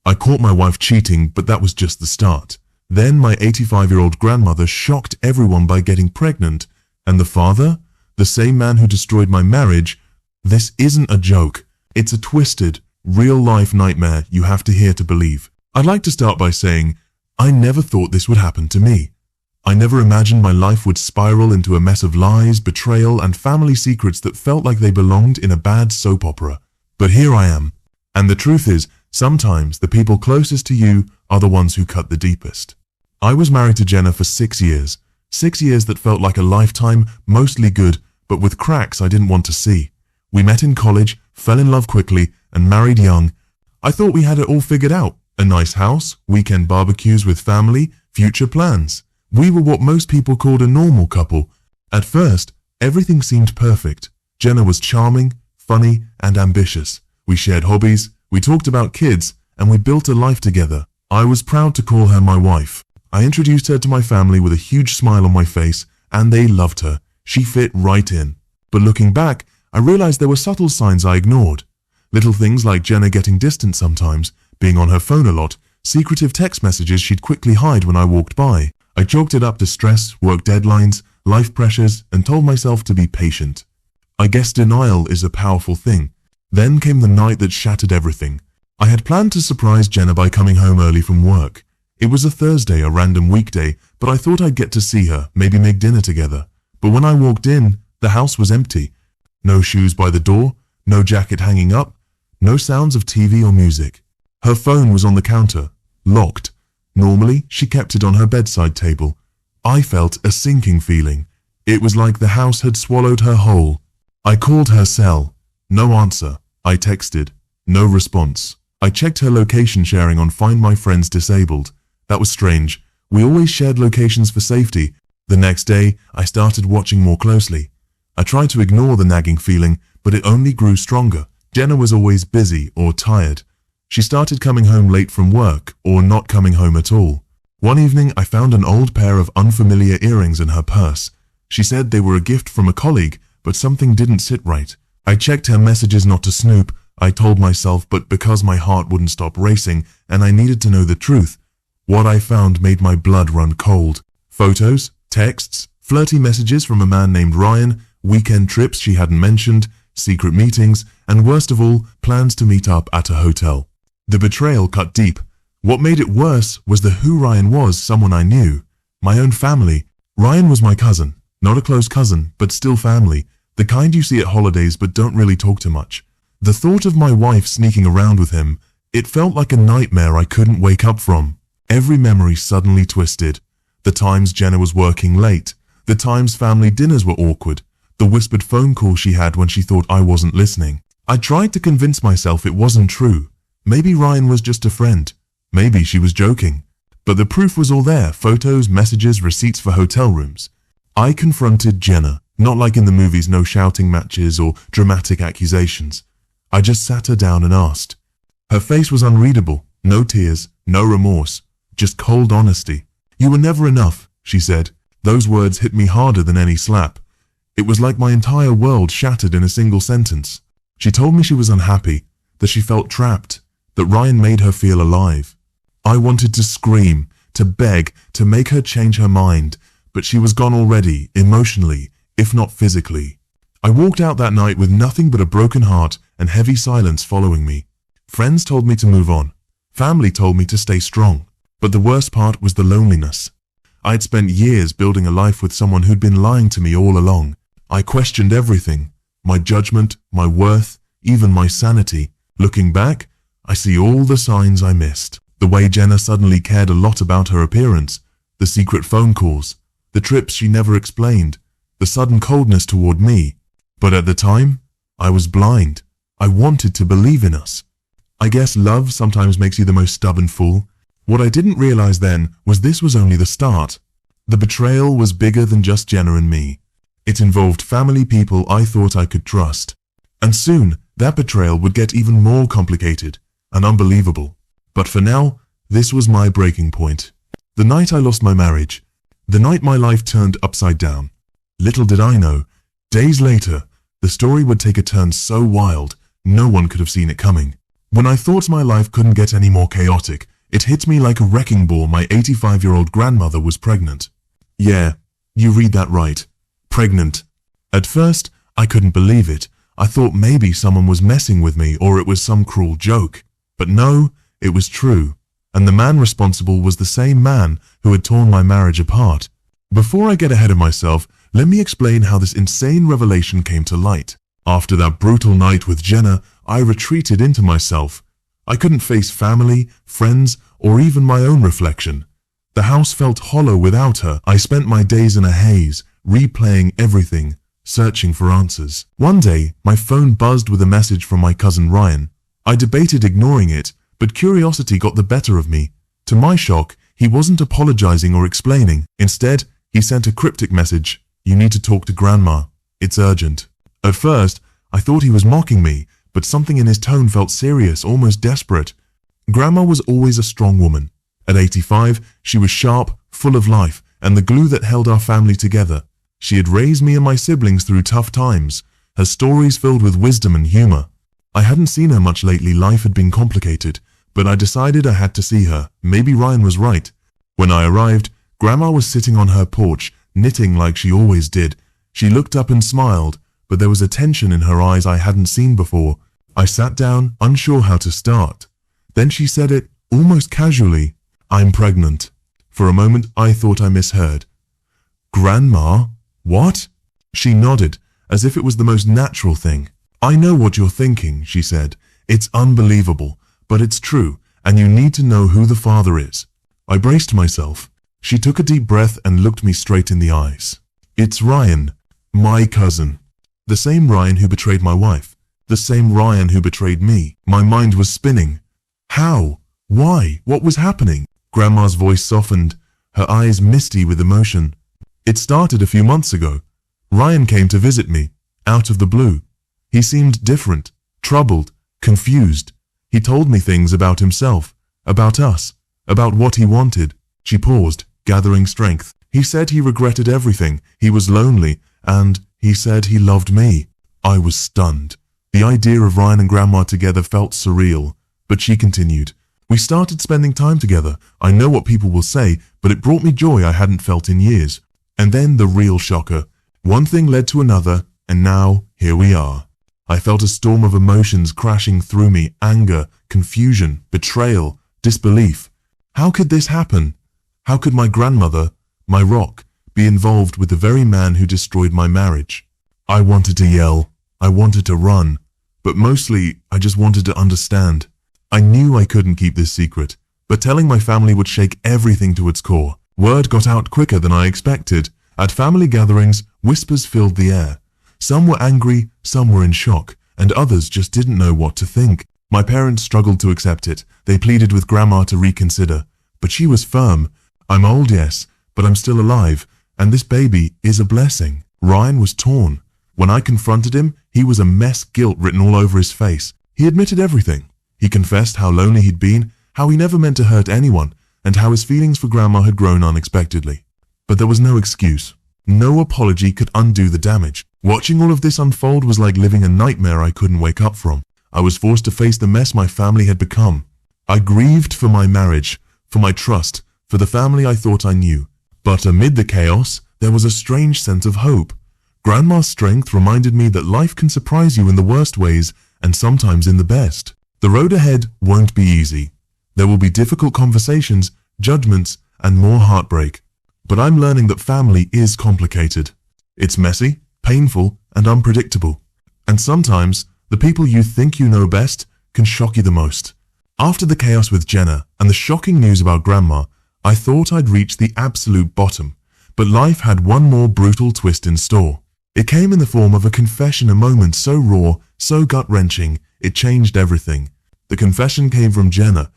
I caught my wife cheating, but that was just the start. Then my 85-year-old grandmother shocked everyone by getting pregnant. And the father? The same man who destroyed my marriage. This isn't a joke. It's a twisted, real-life nightmare you have to hear to believe. I'd like to start by saying, I never thought this would happen to me. I never imagined my life would spiral into a mess of lies, betrayal, and family secrets that felt like they belonged in a bad soap opera. But here I am. And the truth is, sometimes the people closest to you are the ones who cut the deepest. I was married to Jenna for 6 years. 6 years that felt like a lifetime, mostly good, but with cracks I didn't want to see. We met in college, fell in love quickly, and married young. I thought we had it all figured out. A nice house, weekend barbecues with family, future plans. We were what most people called a normal couple. At first, everything seemed perfect. Jenna was charming, funny, and ambitious. We shared hobbies, we talked about kids, and we built a life together. I was proud to call her my wife. I introduced her to my family with a huge smile on my face, and they loved her. She fit right in. But looking back, I realized there were subtle signs I ignored. Little things like Jenna getting distant sometimes, being on her phone a lot, secretive text messages she'd quickly hide when I walked by. I chalked it up to stress, work deadlines, life pressures, and told myself to be patient. I guess denial is a powerful thing. Then came the night that shattered everything. I had planned to surprise Jenna by coming home early from work. It was a Thursday, a random weekday, but I thought I'd get to see her, maybe make dinner together. But when I walked in, the house was empty. No shoes by the door, no jacket hanging up, no sounds of TV or music. Her phone was on the counter, locked. Normally, she kept it on her bedside table. I felt a sinking feeling. It was like the house had swallowed her whole. I called her cell. No answer. I texted. No response. I checked her location sharing on Find My Friends disabled. That was strange. We always shared locations for safety. The next day, I started watching more closely. I tried to ignore the nagging feeling, but it only grew stronger. Jenna was always busy or tired. She started coming home late from work or not coming home at all. One evening, I found an old pair of unfamiliar earrings in her purse. She said they were a gift from a colleague, but something didn't sit right. I checked her messages not to snoop, I told myself, but because my heart wouldn't stop racing and I needed to know the truth. What I found made my blood run cold. Photos, texts, flirty messages from a man named Ryan, weekend trips she hadn't mentioned, secret meetings, and worst of all, plans to meet up at a hotel. The betrayal cut deep. What made it worse was who Ryan was, someone I knew. My own family. Ryan was my cousin. Not a close cousin, but still family. The kind you see at holidays but don't really talk to much. The thought of my wife sneaking around with him, it felt like a nightmare I couldn't wake up from. Every memory suddenly twisted. The times Jenna was working late. The times family dinners were awkward. The whispered phone call she had when she thought I wasn't listening. I tried to convince myself it wasn't true. Maybe Ryan was just a friend. Maybe she was joking. But the proof was all there, photos, messages, receipts for hotel rooms. I confronted Jenna, not like in the movies, no shouting matches or dramatic accusations. I just sat her down and asked. Her face was unreadable, no tears, no remorse, just cold honesty. "You were never enough," she said. Those words hit me harder than any slap. It was like my entire world shattered in a single sentence. She told me she was unhappy, that she felt trapped, that Ryan made her feel alive. I wanted to scream, to beg, to make her change her mind, but she was gone already, emotionally, if not physically. I walked out that night with nothing but a broken heart and heavy silence following me. Friends told me to move on. Family told me to stay strong. But the worst part was the loneliness. I had spent years building a life with someone who'd been lying to me all along. I questioned everything, my judgment, my worth, even my sanity. Looking back, I see all the signs I missed. The way Jenna suddenly cared a lot about her appearance, the secret phone calls, the trips she never explained, the sudden coldness toward me. But at the time, I was blind. I wanted to believe in us. I guess love sometimes makes you the most stubborn fool. What I didn't realize then was this was only the start. The betrayal was bigger than just Jenna and me. It involved family, people I thought I could trust. And soon, that betrayal would get even more complicated and unbelievable. But for now, this was my breaking point. The night I lost my marriage. The night my life turned upside down. Little did I know, days later, the story would take a turn so wild, no one could have seen it coming. When I thought my life couldn't get any more chaotic, it hit me like a wrecking ball. My 85-year-old grandmother was pregnant. Yeah, you read that right. Pregnant. At first, I couldn't believe it. I thought maybe someone was messing with me or it was some cruel joke. But no, it was true. And the man responsible was the same man who had torn my marriage apart. Before I get ahead of myself, let me explain how this insane revelation came to light. After that brutal night with Jenna, I retreated into myself. I couldn't face family, friends, or even my own reflection. The house felt hollow without her. I spent my days in a haze, replaying everything, searching for answers. One day, my phone buzzed with a message from my cousin Ryan. I debated ignoring it, but curiosity got the better of me. To my shock, he wasn't apologizing or explaining. Instead, he sent a cryptic message. "You need to talk to Grandma. It's urgent." At first, I thought he was mocking me, but something in his tone felt serious, almost desperate. Grandma was always a strong woman. At 85, she was sharp, full of life, and the glue that held our family together. She had raised me and my siblings through tough times, her stories filled with wisdom and humor. I hadn't seen her much lately. Life had been complicated, but I decided I had to see her. Maybe Ryan was right. When I arrived, Grandma was sitting on her porch, knitting like she always did. She looked up and smiled, but there was a tension in her eyes I hadn't seen before. I sat down, unsure how to start. Then she said it, almost casually. "I'm pregnant." For a moment, I thought I misheard. "Grandma? What?" She nodded, as if it was the most natural thing. "I know what you're thinking," she said. "It's unbelievable, but it's true, and you need to know who the father is." I braced myself. She took a deep breath and looked me straight in the eyes. "It's Ryan, my cousin. The same Ryan who betrayed my wife. The same Ryan who betrayed me." My mind was spinning. How? Why? What was happening? Grandma's voice softened, her eyes misty with emotion. "It started a few months ago. Ryan came to visit me, out of the blue. He seemed different, troubled, confused. He told me things about himself, about us, about what he wanted." She paused, gathering strength. "He said he regretted everything, he was lonely, and he said he loved me." I was stunned. The idea of Ryan and Grandma together felt surreal, but she continued. "We started spending time together. I know what people will say, but it brought me joy I hadn't felt in years. And then the real shocker. One thing led to another, and now here we are." I felt a storm of emotions crashing through me: anger, confusion, betrayal, disbelief. How could this happen? How could my grandmother, my rock, be involved with the very man who destroyed my marriage? I wanted to yell. I wanted to run. But mostly, I just wanted to understand. I knew I couldn't keep this secret, but telling my family would shake everything to its core. Word got out quicker than I expected. At family gatherings, whispers filled the air. Some were angry, some were in shock, and others just didn't know what to think. My parents struggled to accept it. They pleaded with Grandma to reconsider. But she was firm. "I'm old, yes, but I'm still alive, and this baby is a blessing." Ryan was torn. When I confronted him, he was a mess, guilt written all over his face. He admitted everything. He confessed how lonely he'd been, how he never meant to hurt anyone, and how his feelings for Grandma had grown unexpectedly. But there was no excuse. No apology could undo the damage. Watching all of this unfold was like living a nightmare I couldn't wake up from. I was forced to face the mess my family had become. I grieved for my marriage, for my trust, for the family I thought I knew. But amid the chaos, there was a strange sense of hope. Grandma's strength reminded me that life can surprise you in the worst ways and sometimes in the best. The road ahead won't be easy. There will be difficult conversations, judgments, and more heartbreak. But I'm learning that family is complicated. It's messy, painful, and unpredictable. And sometimes, the people you think you know best can shock you the most. After the chaos with Jenna and the shocking news about Grandma, I thought I'd reached the absolute bottom. But life had one more brutal twist in store. It came in the form of a confession, a moment so raw, so gut-wrenching, it changed everything. The confession came from Jenna.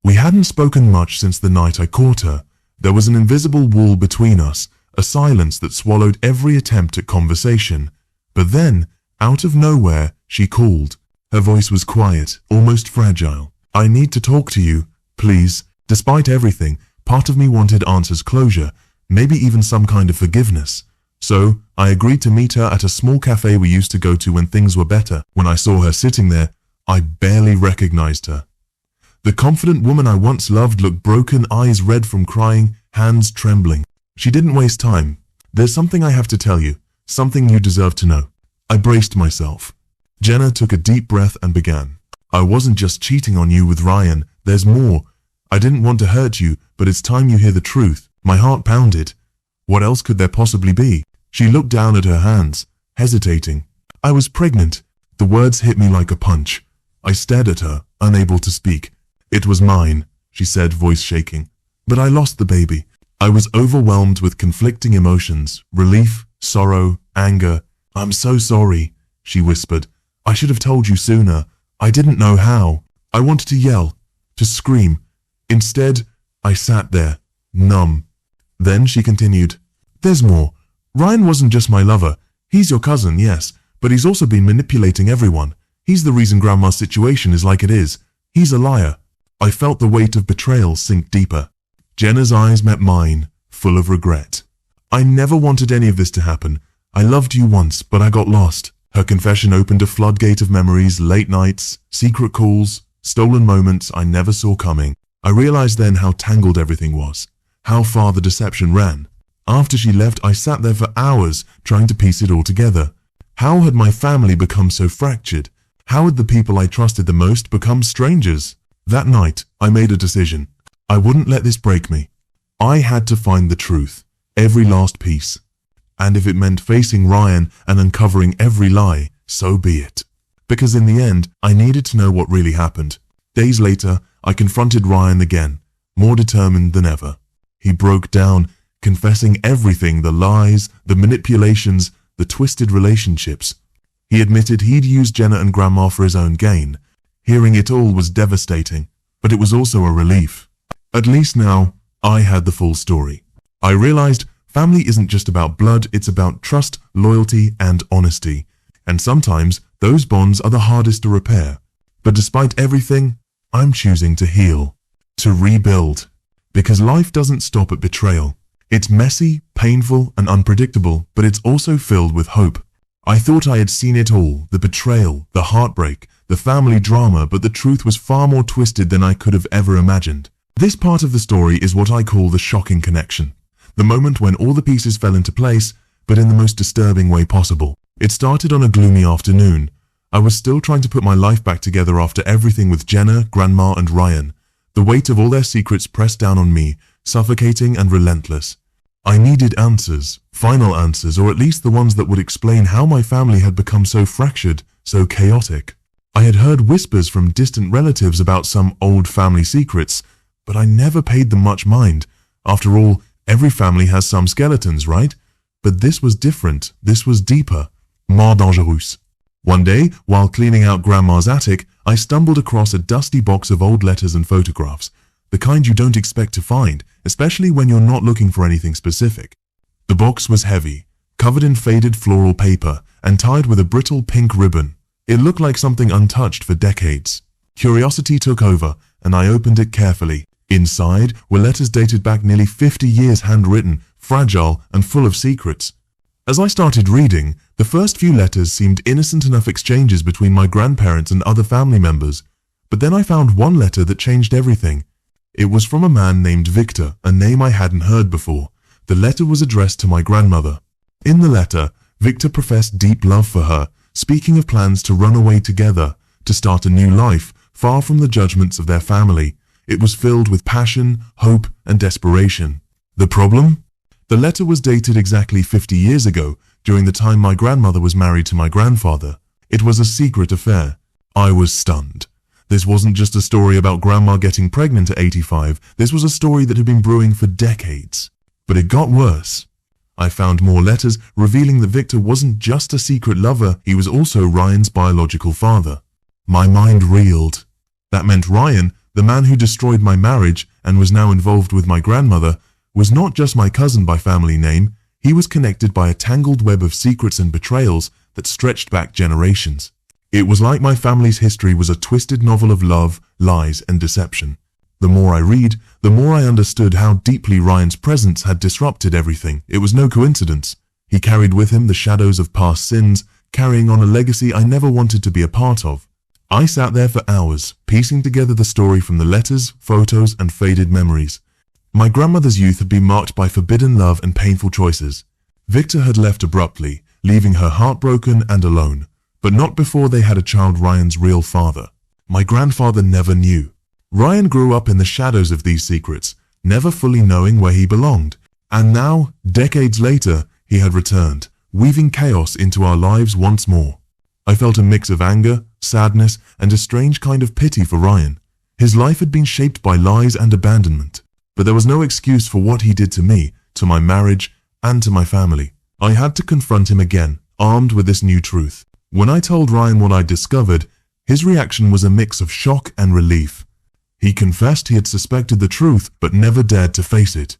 We hadn't spoken much since the night I caught her. There was an invisible wall between us, a silence that swallowed every attempt at conversation. But then, out of nowhere, she called. Her voice was quiet, almost fragile. "I need to talk to you, please." Despite everything, part of me wanted answers, closure, maybe even some kind of forgiveness. So, I agreed to meet her at a small cafe we used to go to when things were better. When I saw her sitting there, I barely recognized her. The confident woman I once loved looked broken, eyes red from crying, hands trembling. She didn't waste time. "There's something I have to tell you, something you deserve to know." I braced myself. Jenna took a deep breath and began. "I wasn't just cheating on you with Ryan. There's more. I didn't want to hurt you, but it's time you hear the truth." My heart pounded. What else could there possibly be? She looked down at her hands, hesitating. "I was pregnant." The words hit me like a punch. I stared at her, unable to speak. "It was mine," she said, voice shaking. "But I lost the baby." I was overwhelmed with conflicting emotions, relief, sorrow, anger. "I'm so sorry," she whispered. "I should have told you sooner. I didn't know how." I wanted to yell, to scream. Instead, I sat there, numb. Then she continued, "There's more. Ryan wasn't just my lover. He's your cousin, yes, but he's also been manipulating everyone. He's the reason Grandma's situation is like it is. He's a liar." I felt the weight of betrayal sink deeper. Jenna's eyes met mine, full of regret. "I never wanted any of this to happen. I loved you once, but I got lost." Her confession opened a floodgate of memories, late nights, secret calls, stolen moments I never saw coming. I realized then how tangled everything was, how far the deception ran. After she left, I sat there for hours trying to piece it all together. How had my family become so fractured? How had the people I trusted the most become strangers? That night, I made a decision. I wouldn't let this break me. I had to find the truth, every last piece. And if it meant facing Ryan and uncovering every lie, so be it. Because in the end, I needed to know what really happened. Days later, I confronted Ryan again, more determined than ever. He broke down, confessing everything, the lies, the manipulations, the twisted relationships. He admitted he'd used Jenna and Grandma for his own gain. Hearing it all was devastating, but it was also a relief. At least now, I had the full story. I realized family isn't just about blood, it's about trust, loyalty, and honesty. And sometimes, those bonds are the hardest to repair. But despite everything, I'm choosing to heal, to rebuild. Because life doesn't stop at betrayal. It's messy, painful, and unpredictable, but it's also filled with hope. I thought I had seen it all, the betrayal, the heartbreak, the family drama, but the truth was far more twisted than I could have ever imagined. This part of the story is what I call the shocking connection. The moment when all the pieces fell into place, but in the most disturbing way possible. It started on a gloomy afternoon. I was still trying to put my life back together after everything with Jenna, Grandma, and Ryan. The weight of all their secrets pressed down on me, suffocating and relentless. I needed answers, final answers, or at least the ones that would explain how my family had become so fractured, so chaotic. I had heard whispers from distant relatives about some old family secrets, but I never paid them much mind. After all, every family has some skeletons, right? But this was different. This was deeper, more dangereux. One day, while cleaning out Grandma's attic, I stumbled across a dusty box of old letters and photographs, the kind you don't expect to find, especially when you're not looking for anything specific. The box was heavy, covered in faded floral paper, and tied with a brittle pink ribbon. It looked like something untouched for decades. Curiosity took over, and I opened it carefully. Inside were letters dated back nearly 50 years, handwritten, fragile, and full of secrets. As I started reading, the first few letters seemed innocent enough exchanges between my grandparents and other family members. But then I found one letter that changed everything. It was from a man named Victor, a name I hadn't heard before. The letter was addressed to my grandmother. In the letter, Victor professed deep love for her, speaking of plans to run away together, to start a new life, far from the judgments of their family. It was filled with passion, hope, and desperation. The problem? The letter was dated exactly 50 years ago, during the time my grandmother was married to my grandfather. It was a secret affair. I was stunned. This wasn't just a story about Grandma getting pregnant at 85. This was a story that had been brewing for decades. But it got worse. I found more letters revealing that Victor wasn't just a secret lover, he was also Ryan's biological father. My mind reeled. That meant Ryan, the man who destroyed my marriage and was now involved with my grandmother, was not just my cousin by family name, he was connected by a tangled web of secrets and betrayals that stretched back generations. It was like my family's history was a twisted novel of love, lies, and deception. The more I read, the more I understood how deeply Ryan's presence had disrupted everything. It was no coincidence. He carried with him the shadows of past sins, carrying on a legacy I never wanted to be a part of. I sat there for hours, piecing together the story from the letters, photos, and faded memories. My grandmother's youth had been marked by forbidden love and painful choices. Victor had left abruptly, leaving her heartbroken and alone, but not before they had a child Ryan's real father. My grandfather never knew. Ryan grew up in the shadows of these secrets, never fully knowing where he belonged. And now, decades later, he had returned, weaving chaos into our lives once more. I felt a mix of anger, sadness, and a strange kind of pity for Ryan. His life had been shaped by lies and abandonment, but there was no excuse for what he did to me, to my marriage, and to my family. I had to confront him again, armed with this new truth. When I told Ryan what I'd discovered, his reaction was a mix of shock and relief. He confessed he had suspected the truth, but never dared to face it.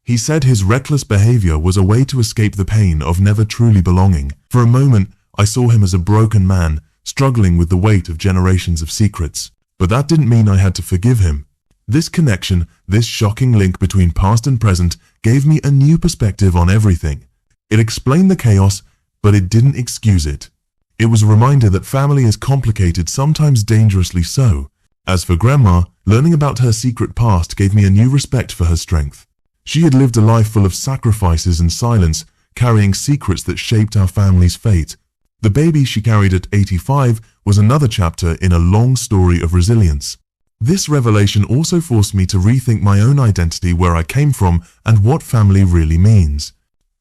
He said his reckless behavior was a way to escape the pain of never truly belonging. For a moment, I saw him as a broken man, struggling with the weight of generations of secrets. But that didn't mean I had to forgive him. This connection, this shocking link between past and present, gave me a new perspective on everything. It explained the chaos, but it didn't excuse it. It was a reminder that family is complicated, sometimes dangerously so. As for Grandma, learning about her secret past gave me a new respect for her strength. She had lived a life full of sacrifices and silence, carrying secrets that shaped our family's fate. The baby she carried at 85 was another chapter in a long story of resilience. This revelation also forced me to rethink my own identity, where I came from, and what family really means.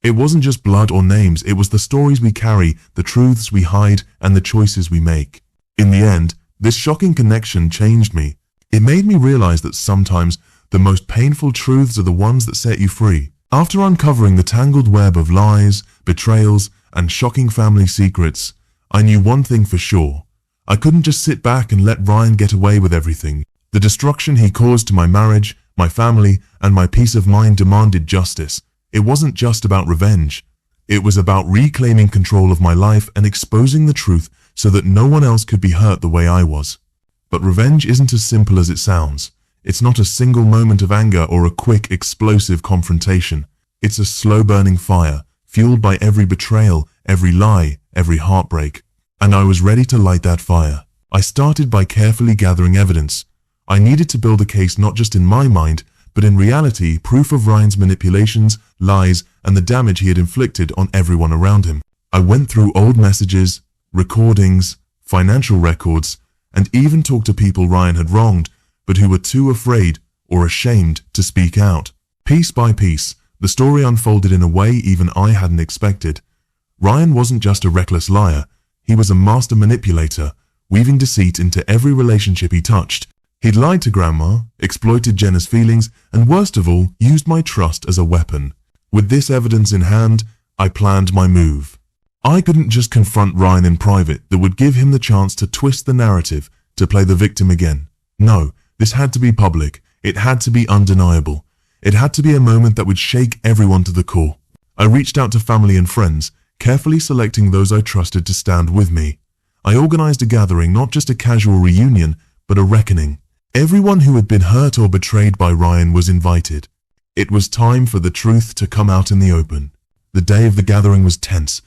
It wasn't just blood or names, it was the stories we carry, the truths we hide, and the choices we make. In the end, this shocking connection changed me. It made me realize that sometimes the most painful truths are the ones that set you free. After uncovering the tangled web of lies, betrayals, and shocking family secrets, I knew one thing for sure. I couldn't just sit back and let Ryan get away with everything. The destruction he caused to my marriage, my family, and my peace of mind demanded justice. It wasn't just about revenge. It was about reclaiming control of my life and exposing the truth so that no one else could be hurt the way I was. But revenge isn't as simple as it sounds. It's not a single moment of anger or a quick, explosive confrontation. It's a slow-burning fire, fueled by every betrayal, every lie, every heartbreak. And I was ready to light that fire. I started by carefully gathering evidence. I needed to build a case not just in my mind, but in reality, proof of Ryan's manipulations, lies, and the damage he had inflicted on everyone around him. I went through old messages, recordings, financial records, and even talked to people Ryan had wronged, but who were too afraid or ashamed to speak out. Piece by piece, the story unfolded in a way even I hadn't expected. Ryan wasn't just a reckless liar, he was a master manipulator, weaving deceit into every relationship he touched. He'd lied to Grandma, exploited Jenna's feelings, and worst of all, used my trust as a weapon. With this evidence in hand, I planned my move. I couldn't just confront Ryan in private. That would give him the chance to twist the narrative, to play the victim again. No, this had to be public. It had to be undeniable. It had to be a moment that would shake everyone to the core. I reached out to family and friends, carefully selecting those I trusted to stand with me. I organized a gathering, not just a casual reunion, but a reckoning. Everyone who had been hurt or betrayed by Ryan was invited. It was time for the truth to come out in the open. The day of the gathering was tense.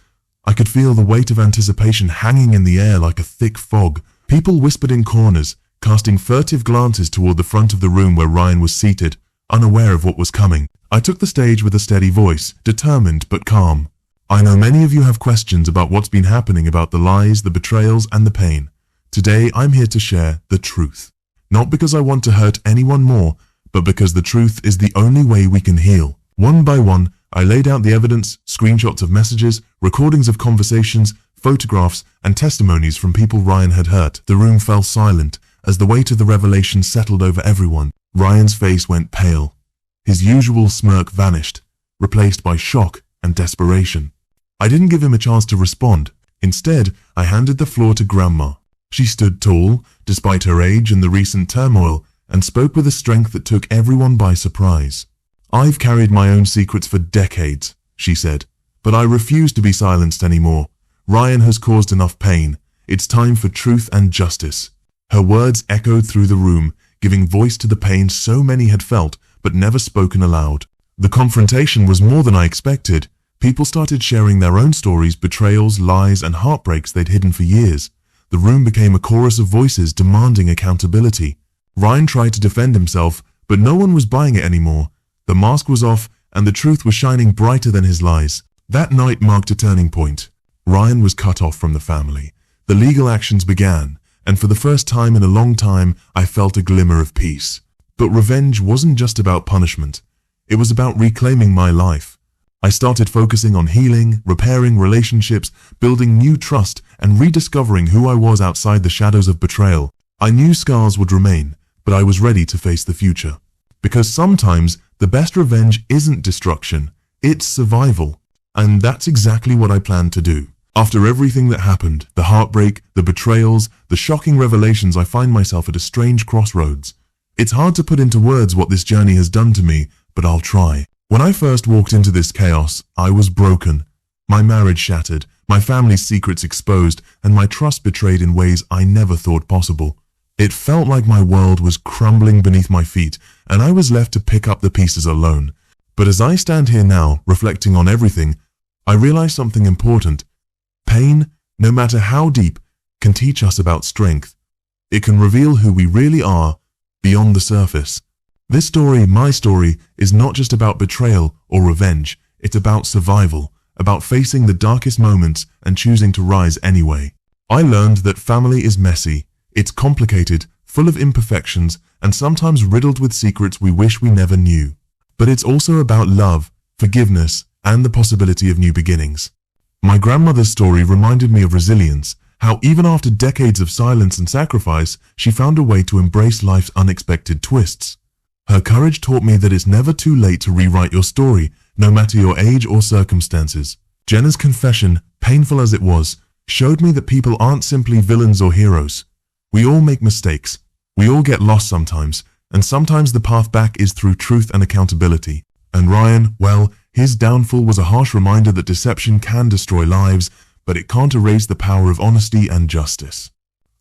I could feel the weight of anticipation hanging in the air like a thick fog. People whispered in corners, casting furtive glances toward the front of the room where Ryan was seated, unaware of what was coming. I took the stage with a steady voice, determined but calm. I know many of you have questions about what's been happening, about the lies, the betrayals, and the pain. Today, I'm here to share the truth. Not because I want to hurt anyone more, but because the truth is the only way we can heal. One by one, I laid out the evidence, screenshots of messages, recordings of conversations, photographs, and testimonies from people Ryan had hurt. The room fell silent as the weight of the revelation settled over everyone. Ryan's face went pale. His usual smirk vanished, replaced by shock and desperation. I didn't give him a chance to respond. Instead, I handed the floor to Grandma. She stood tall, despite her age and the recent turmoil, and spoke with a strength that took everyone by surprise. "I've carried my own secrets for decades," she said, "but I refuse to be silenced anymore. Ryan has caused enough pain. It's time for truth and justice." Her words echoed through the room, giving voice to the pain so many had felt but never spoken aloud. The confrontation was more than I expected. People started sharing their own stories, betrayals, lies, and heartbreaks they'd hidden for years. the room became a chorus of voices demanding accountability. Ryan tried to defend himself, but no one was buying it anymore. The mask was off, and the truth was shining brighter than his lies. That night marked a turning point. Ryan was cut off from the family. The legal actions began, and for the first time in a long time, I felt a glimmer of peace. But revenge wasn't just about punishment. It was about reclaiming my life. I started focusing on healing, repairing relationships, building new trust, and rediscovering who I was outside the shadows of betrayal. I knew scars would remain, but I was ready to face the future. Because sometimes the best revenge isn't destruction, it's survival. And that's exactly what I planned to do. After everything that happened, the heartbreak, the betrayals, the shocking revelations, I find myself at a strange crossroads. It's hard to put into words what this journey has done to me, but I'll try. When I first walked into this chaos, I was broken. My marriage shattered, my family's secrets exposed, and my trust betrayed in ways I never thought possible. It felt like my world was crumbling beneath my feet, and I was left to pick up the pieces alone. But as I stand here now, reflecting on everything, I realize something important. Pain, no matter how deep, can teach us about strength. It can reveal who we really are beyond the surface. This story, my story, is not just about betrayal or revenge. It's about survival, about facing the darkest moments and choosing to rise anyway. I learned that family is messy. It's complicated, full of imperfections, and sometimes riddled with secrets we wish we never knew. But it's also about love, forgiveness, and the possibility of new beginnings. My grandmother's story reminded me of resilience, how even after decades of silence and sacrifice, she found a way to embrace life's unexpected twists. Her courage taught me that it's never too late to rewrite your story, no matter your age or circumstances. Jenna's confession, painful as it was, showed me that people aren't simply villains or heroes. We all make mistakes. We all get lost sometimes, and sometimes the path back is through truth and accountability. And Ryan, well, his downfall was a harsh reminder that deception can destroy lives, but it can't erase the power of honesty and justice.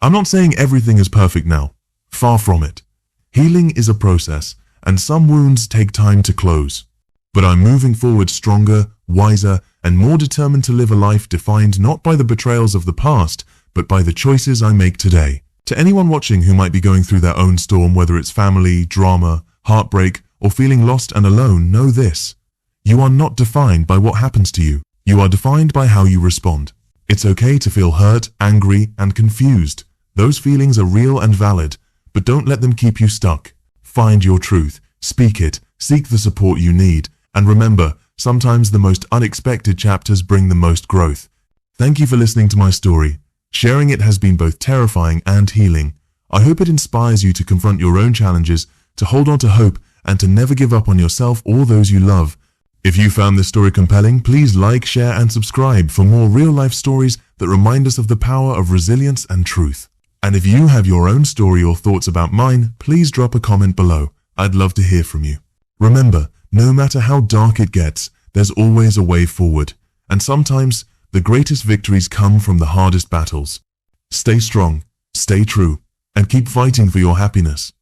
I'm not saying everything is perfect now. Far from it. Healing is a process, and some wounds take time to close. But I'm moving forward stronger, wiser, and more determined to live a life defined not by the betrayals of the past, but by the choices I make today. To anyone watching who might be going through their own storm, whether it's family, drama, heartbreak, or feeling lost and alone, know this. You are not defined by what happens to you. You are defined by how you respond. It's okay to feel hurt, angry, and confused. Those feelings are real and valid, but don't let them keep you stuck. Find your truth, speak it, seek the support you need, and remember, sometimes the most unexpected chapters bring the most growth. Thank you for listening to my story. Sharing it has been both terrifying and healing. I hope it inspires you to confront your own challenges, to hold on to hope, and to never give up on yourself or those you love. If you found this story compelling, please like, share, and subscribe for more real-life stories that remind us of the power of resilience and truth. And if you have your own story or thoughts about mine, please drop a comment below. I'd love to hear from you. Remember, no matter how dark it gets, there's always a way forward. And sometimes, the greatest victories come from the hardest battles. Stay strong, stay true, and keep fighting for your happiness.